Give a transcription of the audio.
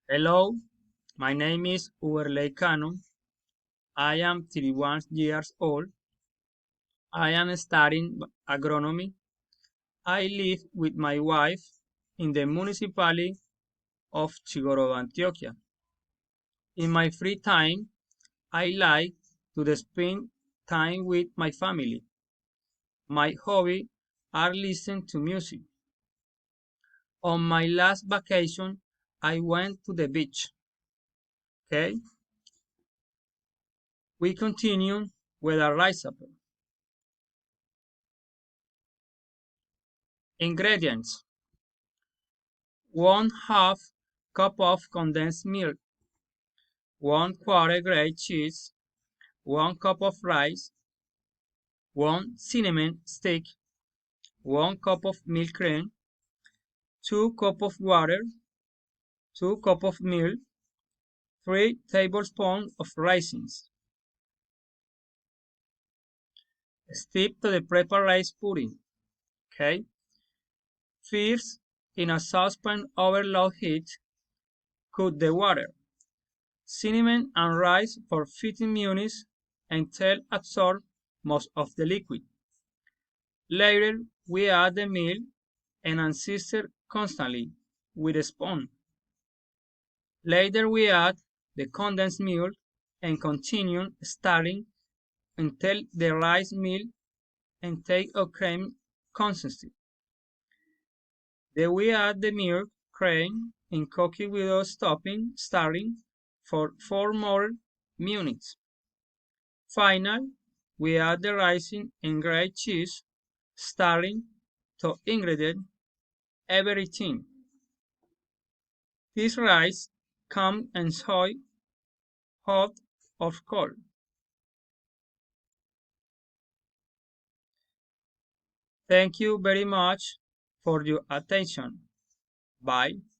Hello, my name is Cano. I am 31 years old. I am studying agronomy. I live with my wife in the municipality of Chigorodo, Antioquia. In my free time, I like to spend time with my family. My hobby are listen to music. On my last vacation, I went to the beach. Okay, we continue with our recipe. Ingredients: 1/2 cup of condensed milk, 1/4 grade cheese, 1 cup of rice, 1 cinnamon stick, 1 cup of milk cream, 2 cup of water, 2 cup of milk, 3 tablespoons of raisins. Step to the prepared rice pudding. Okay. First, in a saucepan over low heat, cook the water, cinnamon and rice for 15 minutes until absorb most of the liquid. Later, we add the milk and stir constantly with a spoon. Later, we add the condensed milk and continue stirring until the rice milk and take a cream consistency. Then we add the milk, cream, and cook it without stopping, stirring for 4 more minutes. Finally, we add the rice and grated cheese, stirring to ingredient everything. This rice come enjoy hot or cold. Thank you very much for your attention. Bye.